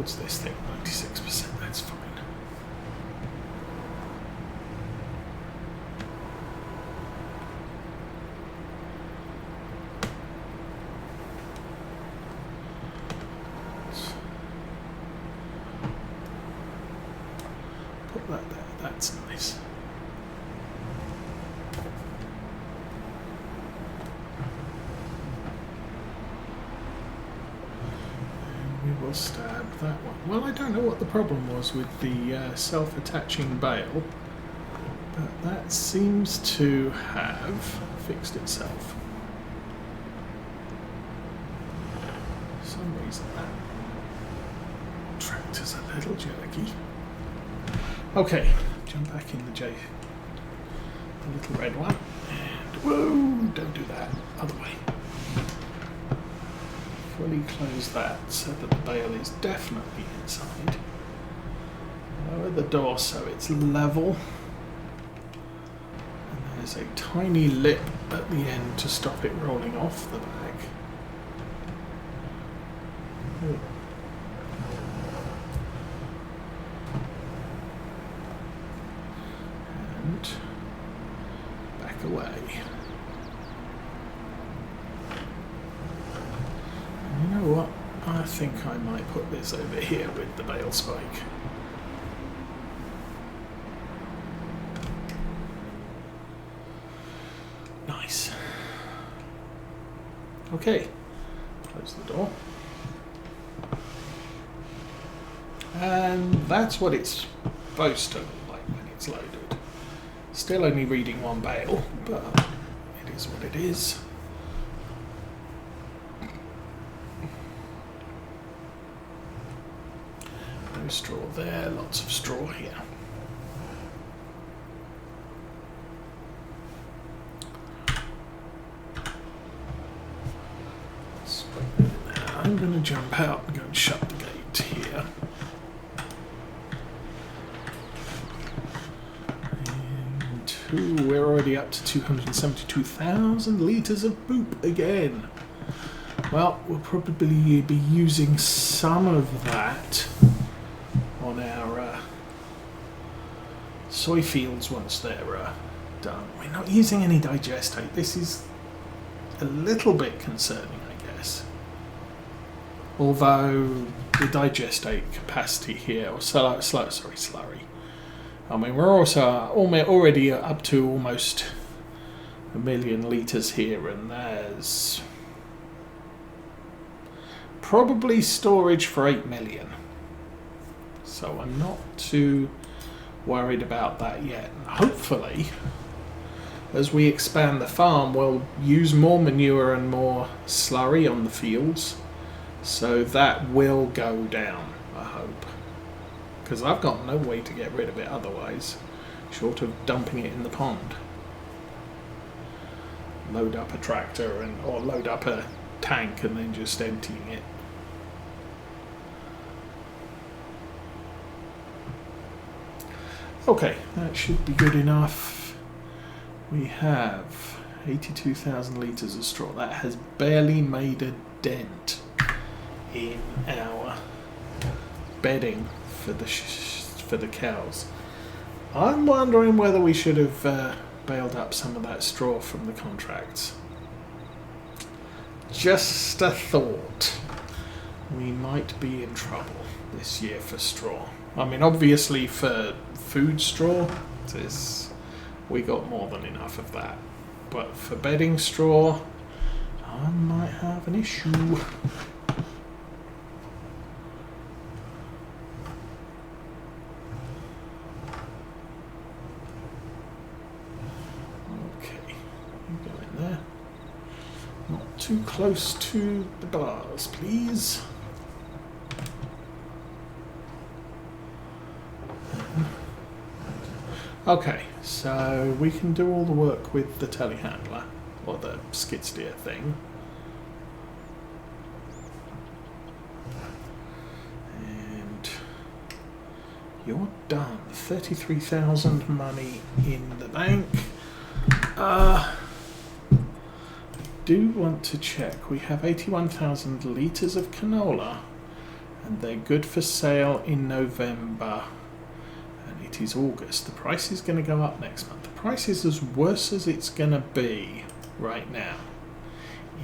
What's this thing? 96%, that's fine. Put that there, that's nice. We'll stab that one. Well, I don't know what the problem was with the self-attaching bale, but that seems to have fixed itself. For some reason that tractor's a little jerky. Okay, jump back in the little red one, and whoa, don't do that, other way. Fully close that so that the bale is definitely inside. Lower the door so it's level. And there's a tiny lip at the end to stop it rolling off the back. Ooh. And back away. You know what? I think I might put this over here with the bale spike. Nice. Okay, close the door. And that's what it's supposed to look like when it's loaded. Still only reading one bale, but it is what it is. No straw there, lots of straw here. I'm going to jump out and go and shut the gate here. And we're already up to 272,000 litres of poop again. Well, we'll probably be using some of that on our soy fields once they're done. We're not using any digestate. This is a little bit concerning, I guess. Although the digestate capacity here, or slurry. I mean, we're also already up to almost 1 million litres here, and there's probably storage for 8 million. So I'm not too worried about that yet. And hopefully, as we expand the farm, we'll use more manure and more slurry on the fields. So that will go down, I hope. Because I've got no way to get rid of it otherwise, short of dumping it in the pond. Load up a tractor or load up a tank and then just emptying it. Okay, that should be good enough. We have 82,000 litres of straw. That has barely made a dent in our bedding for the cows. I'm wondering whether we should have baled up some of that straw from the contracts. Just a thought. We might be in trouble this year for straw. I mean, obviously for food straw, we got more than enough of that. But for bedding straw, I might have an issue. Too close to the bars, please. Okay, so we can do all the work with the telehandler, or the skid steer thing. And you're done. 33,000 money in the bank. Do want to check. We have 81,000 litres of canola and they're good for sale in November, and it is August. The price is going to go up next month. The price is as worse as it's going to be right now.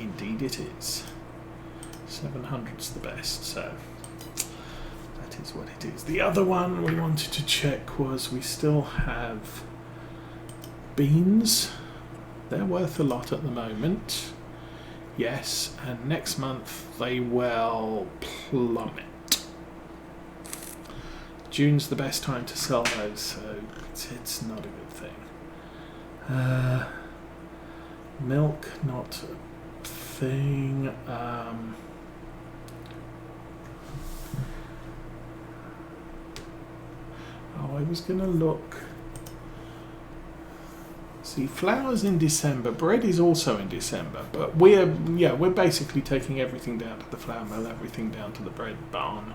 Indeed it is. 700's the best, so that is what it is. The other one we wanted to check was we still have beans. They're worth a lot at the moment. Yes, and next month they will plummet. June's the best time to sell those, so it's not a good thing. Milk, not a thing. I was going to look. See, flour's in December. Bread is also in December, but we're basically taking everything down to the flour mill, everything down to the bread barn.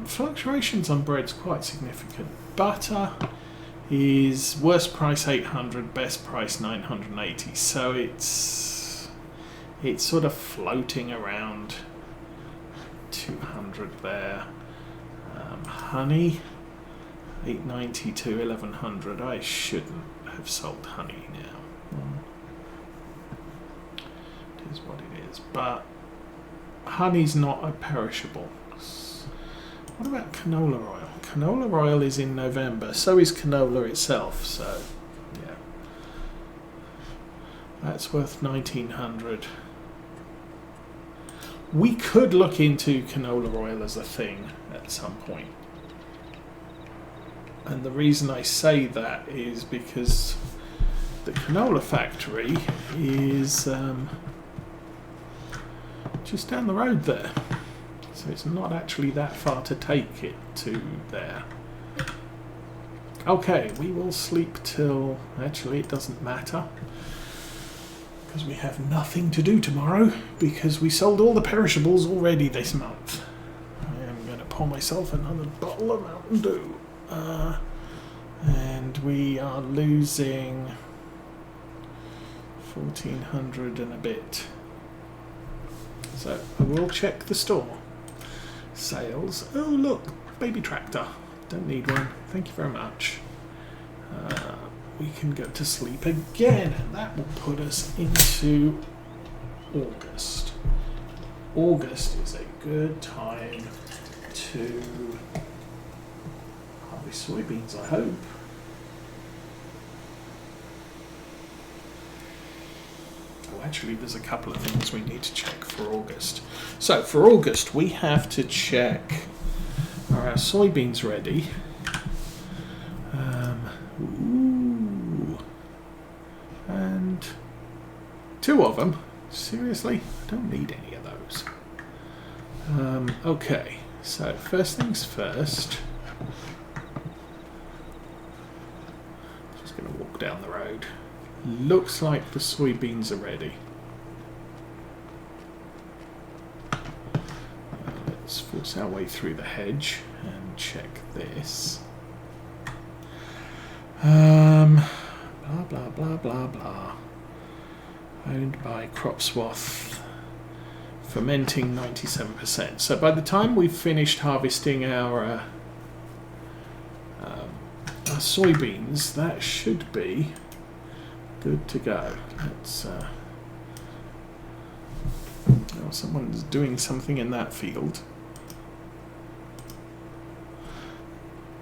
Fluctuations on bread's quite significant. Butter is worst price 800, best price 980. So it's sort of floating around 200 there. Honey, 890 to 1100. I shouldn't have sold honey now. It is what it is. But honey's not a perishable. What about canola oil? Canola oil is in November. So is canola itself. So yeah, that's worth 1900. We could look into canola oil as a thing at some point. And the reason I say that is because the canola factory is just down the road there. So it's not actually that far to take it to there. Okay, we will sleep till... Actually, it doesn't matter. Because we have nothing to do tomorrow. Because we sold all the perishables already this month. I am going to pour myself another bottle of Mountain Dew. And we are losing 1400 and a bit. So I will check the store. Sales. Oh look, baby tractor. Don't need one. Thank you very much. We can go to sleep again, and that will put us into August. August is a good time to harvest soybeans, I hope. Oh, actually, there's a couple of things we need to check for August. So, for August, we have to check, are our soybeans ready? And 2 of them. Seriously? I don't need any of those. Okay, so first things first. Just going to walk down the road. Looks like the soybeans are ready. Let's force our way through the hedge and check this. Blah blah blah blah blah. Owned by Cropswath. Fermenting 97%. So by the time we've finished harvesting our soybeans, that should be good to go. Let's. Oh, someone's doing something in that field.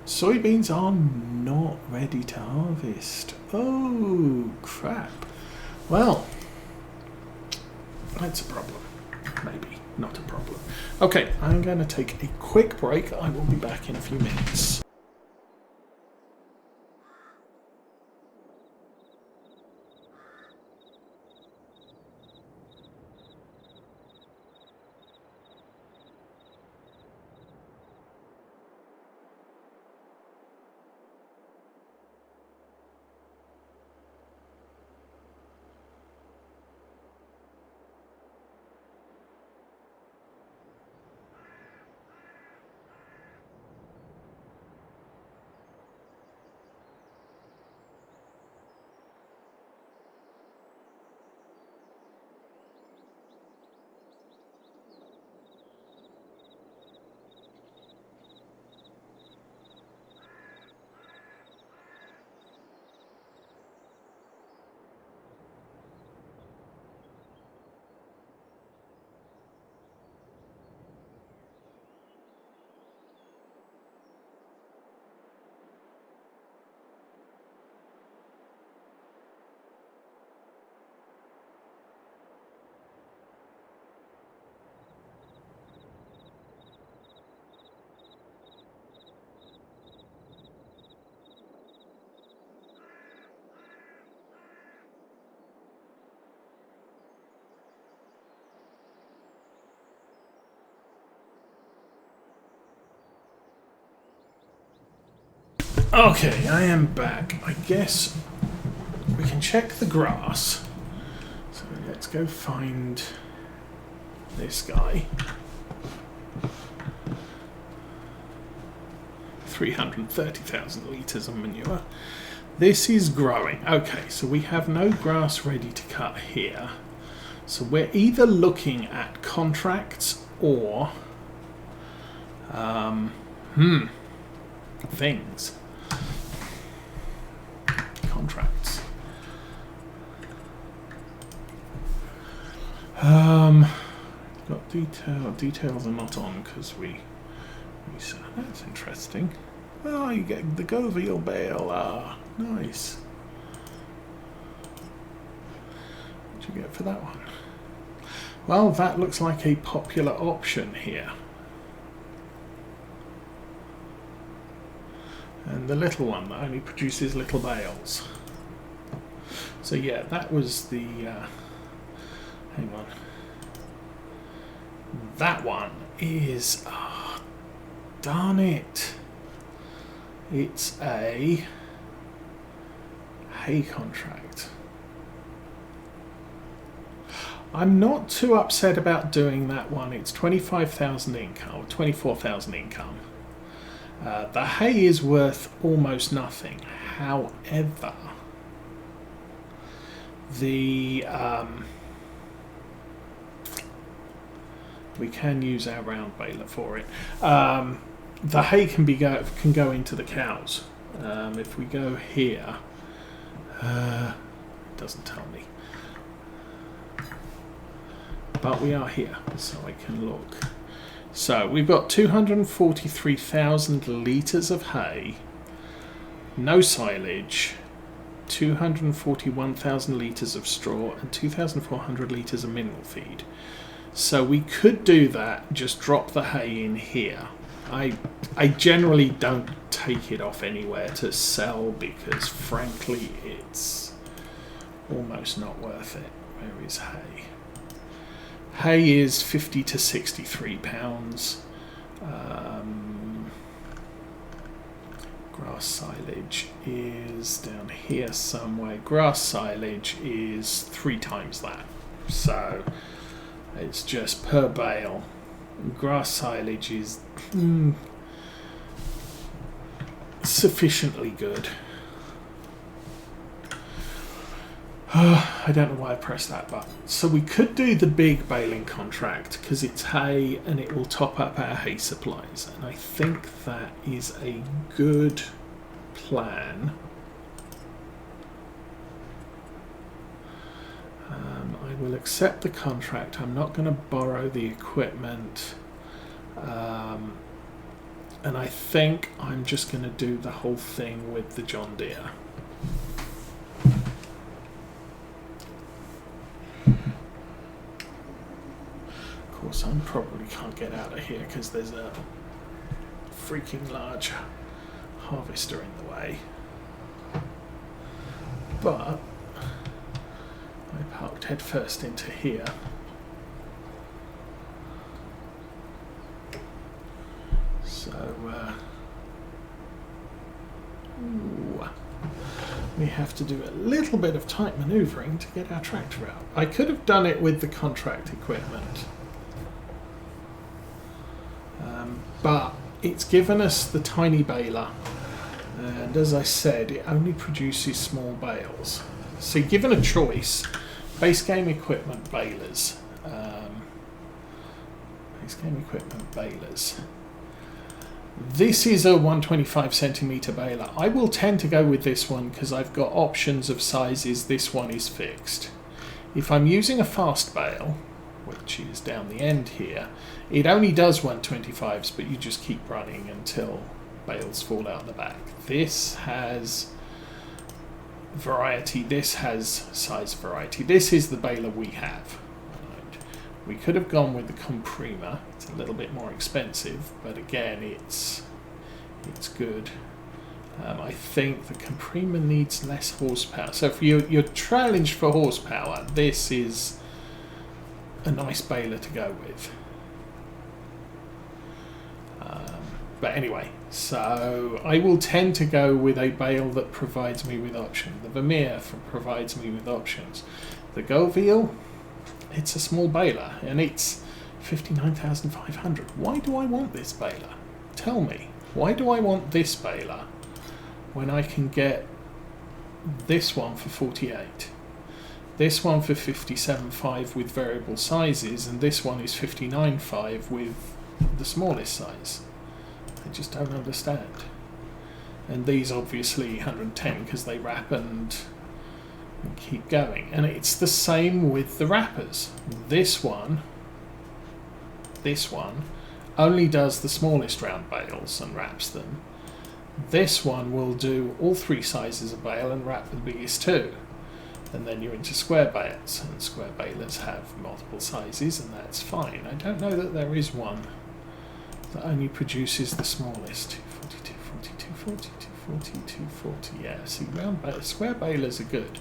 Soybeans are not ready to harvest. Oh, crap. Well, that's a problem. Maybe not a problem. Okay, I'm going to take a quick break. I will be back in a few minutes. Okay, I am back. I guess we can check the grass. So let's go find this guy. 330,000 litres of manure. This is growing. Okay, so we have no grass ready to cut here. So we're either looking at contracts or things. Contracts. Got details are not on because we said that's interesting. Oh, you get the Govial bale. Ah, nice. What'd you get for that one? Well, that looks like a popular option here. And the little one that only produces little bales. So yeah, that was the... hang on. That one is... Oh, darn it. It's a hay contract. I'm not too upset about doing that one. It's 25,000 income, 24,000 income. The hay is worth almost nothing. However, the we can use our round baler for it. The hay can go into the cows. If we go here, it doesn't tell me. But we are here, so I can look. So we've got 243,000 litres of hay, no silage, 241,000 litres of straw, and 2,400 litres of mineral feed. So we could do that, just drop the hay in here. I generally don't take it off anywhere to sell because frankly it's almost not worth it. Where is hay? Hay is 50 to 63 pounds. Grass silage is down here somewhere. Grass silage is 3 times that. So it's just per bale. Grass silage is sufficiently good. I don't know why I pressed that button. So we could do the big baling contract because it's hay and it will top up our hay supplies. And I think that is a good plan. I will accept the contract. I'm not going to borrow the equipment. And I think I'm just going to do the whole thing with the John Deere. Of course, I probably can't get out of here because there's a freaking large harvester in the way. But I parked headfirst into here. So we have to do a little bit of tight manoeuvring to get our tractor out. I could have done it with the contract equipment. But it's given us the tiny baler, and as I said, it only produces small bales. So given a choice, base game equipment balers. This is a 125 centimetre baler. I will tend to go with this one because I've got options of sizes. This one is fixed. If I'm using a fast bale, which is down the end here, it only does 125s, but you just keep running until bales fall out the back. This has variety, this has size variety. This is the baler we have. Right. We could have gone with the Comprima. It's a little bit more expensive, but again, it's good. I think the Comprima needs less horsepower. So if you're challenged for horsepower, this is a nice baler to go with. But anyway, so I will tend to go with a bale that provides me with options. The Vermeer provides me with options. The Govil, it's a small baler, and it's 59,500. Why do I want this baler? Tell me, why do I want this baler when I can get this one for 48? This one for 57.5 with variable sizes, and this one is 59.5 with the smallest size. I just don't understand. And these obviously 110 because they wrap and keep going. And it's the same with the wrappers. This one only does the smallest round bales and wraps them. This one will do all three sizes of bale and wrap the biggest two. And then you're into square bales, and square balers have multiple sizes, and that's fine. I don't know that there is one that only produces the smallest. 240, 240, 240, 240. Yeah, see, square balers are good.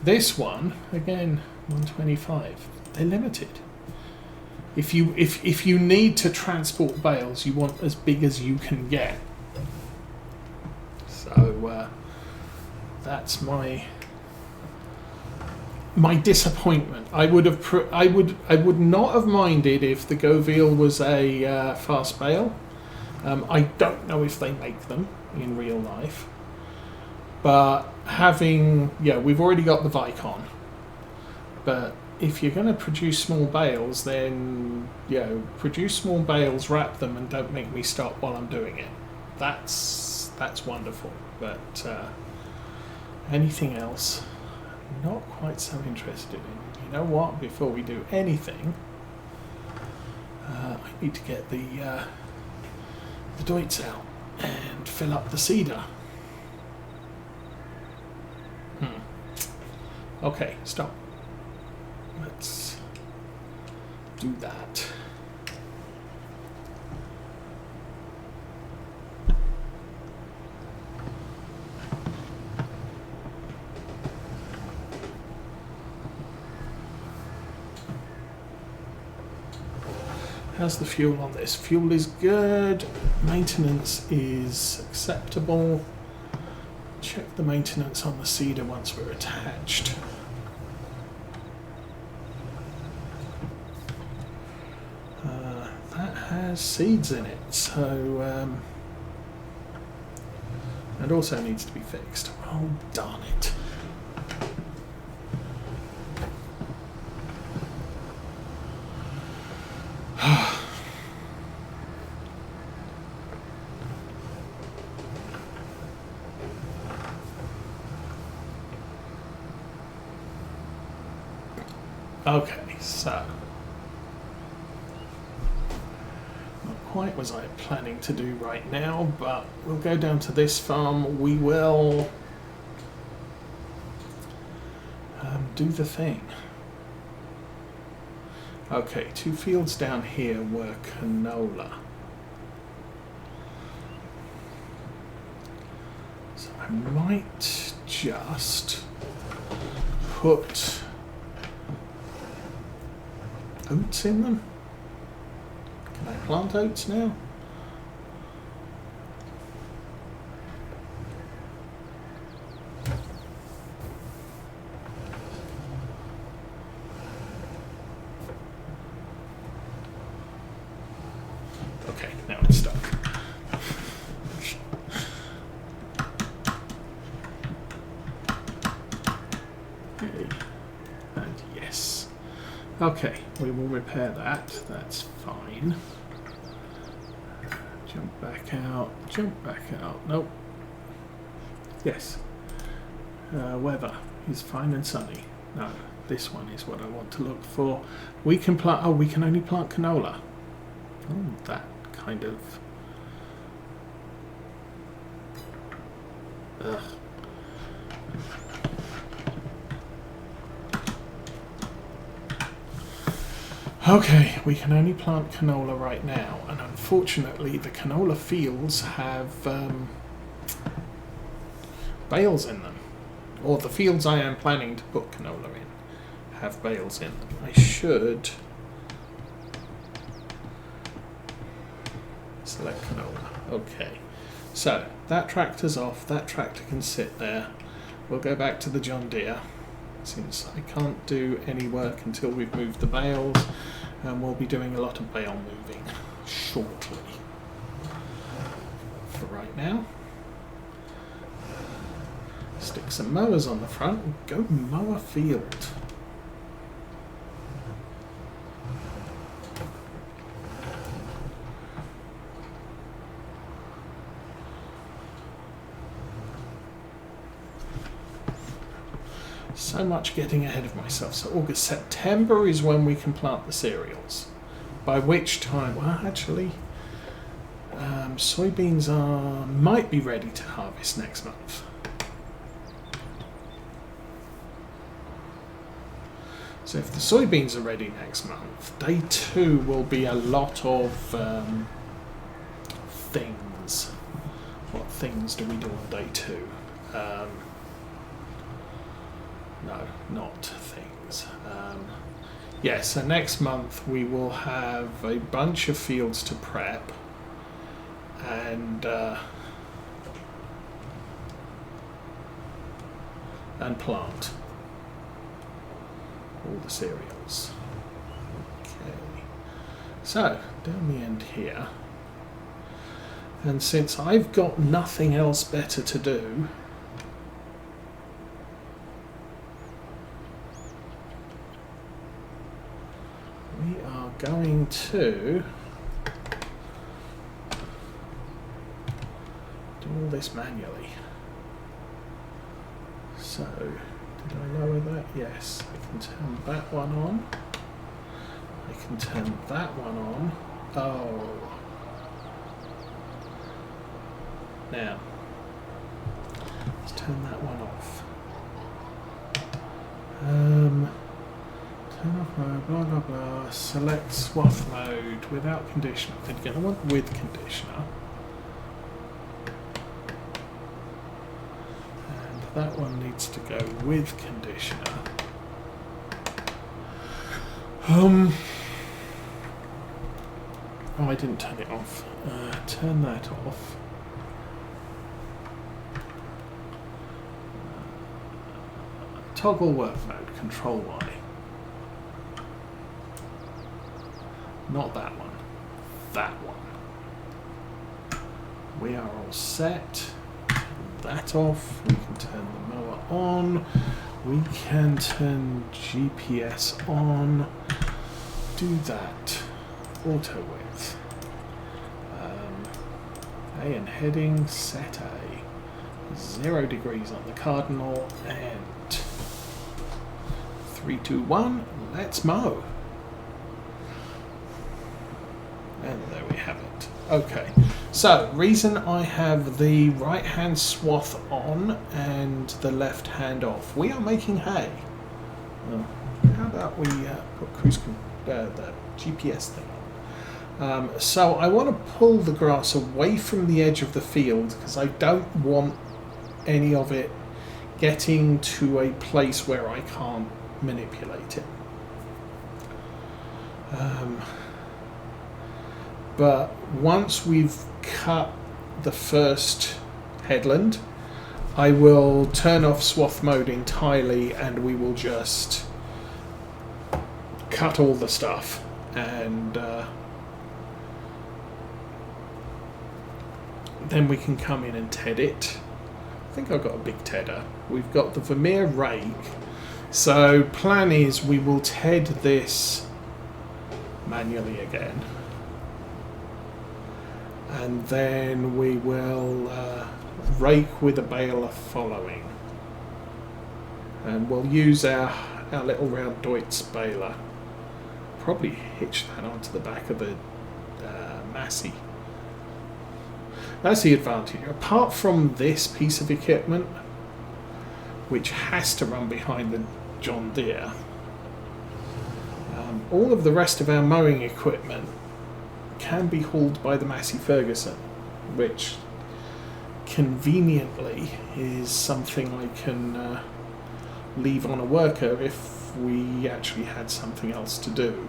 This one, again, 125. They're limited. If you need to transport bales, you want as big as you can get. So that's my disappointment. I would not have minded if the Govil was a fast bale. I don't know if they make them in real life, but we've already got the Vicon. But if you're going to produce small bales, then produce small bales, wrap them, and don't make me stop while I'm doing it. That's wonderful. But anything else, not quite so interested in. You know what? Before we do anything, I need to get the Deutz out and fill up the seeder. Okay, stop. Let's do that. How's the fuel on this? Fuel is good. Maintenance is acceptable. Check the maintenance on the seeder once we're attached. That has seeds in it, so it also needs to be fixed. Oh, darn it. Okay, so not quite as I'm planning to do right now, but we'll go down to this farm. We will do the thing. Okay, 2 fields down here were canola. So I might just put oats in them. Can I plant oats now? Okay, now it's stuck. Okay. And yes. Okay, we will repair that. That's fine. Jump back out. Jump back out. Nope. Yes. Weather is fine and sunny. No, this one is what I want to look for. We can plant. Oh, we can only plant canola. Oh, that kind of. Ugh. Okay, we can only plant canola right now, and unfortunately the canola fields have bales in them. Or the fields I am planning to put canola in have bales in them. I should... So collect canola. Okay, so that tractor's off, that tractor can sit there. We'll go back to the John Deere, since I can't do any work until we've moved the bales, and we'll be doing a lot of bale moving shortly. For right now, stick some mowers on the front and go mow a field. So much getting ahead of myself. So August, September is when we can plant the cereals. By which time, well, actually, soybeans might be ready to harvest next month. So if the soybeans are ready next month, day 2 will be a lot of things. What things do we do on day 2? No, not things. Yeah, so next month we will have a bunch of fields to prep and plant all the cereals. Okay, so down the end here, and since I've got nothing else better to do, we are going to do all this manually. So, did I lower that? Yes. I can turn that one on. I can turn that one on. Oh. Now, let's turn that one off. Turn off mode, blah blah blah. Select swath mode without conditioner. Then you're going to want with conditioner. And that one needs to go with conditioner. Oh, I didn't turn it off. Turn that off. Toggle work mode, Control Y. Not that one. That one. We are all set. Turn that off. We can turn the mower on. We can turn GPS on. Do that. Auto width. A and heading, set A. 0 degrees on the cardinal, and 3, 2, 1, let's mow. And there we have it. Okay, so reason I have the right hand swath on and the left hand off. We are making hay. How about we put the GPS thing on? So I want to pull the grass away from the edge of the field because I don't want any of it getting to a place where I can't manipulate it. But once we've cut the first headland, I will turn off swath mode entirely and we will just cut all the stuff, and then we can come in and ted it. I think I've got a big tedder. We've got the Vermeer rake. So plan is we will ted this manually again. And then we will rake with a baler following. And we'll use our little round Deutz baler. Probably hitch that onto the back of the Massey. That's the advantage. Apart from this piece of equipment, which has to run behind the John Deere, all of the rest of our mowing equipment can be hauled by the Massey Ferguson, which conveniently is something I can leave on a worker if we actually had something else to do.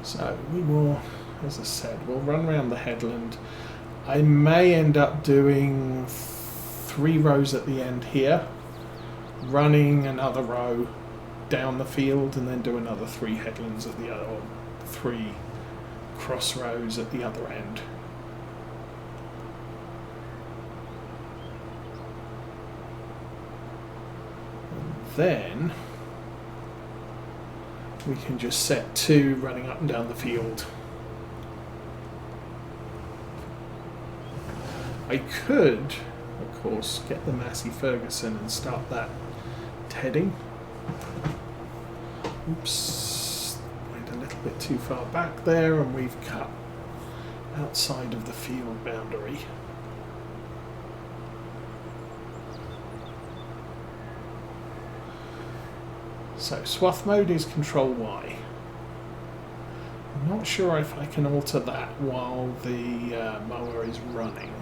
So we will, as I said, we'll run around the headland. I may end up doing 3 rows at the end here, running another row down the field, and then do another 3 headlands at the other, or 3 cross rows at the other end. And then we can just set 2 running up and down the field. I could, of course, get the Massey Ferguson and start that heading. Oops, went a little bit too far back there, and we've cut outside of the field boundary. So swath mode is Control Y. I'm not sure if I can alter that while the mower is running.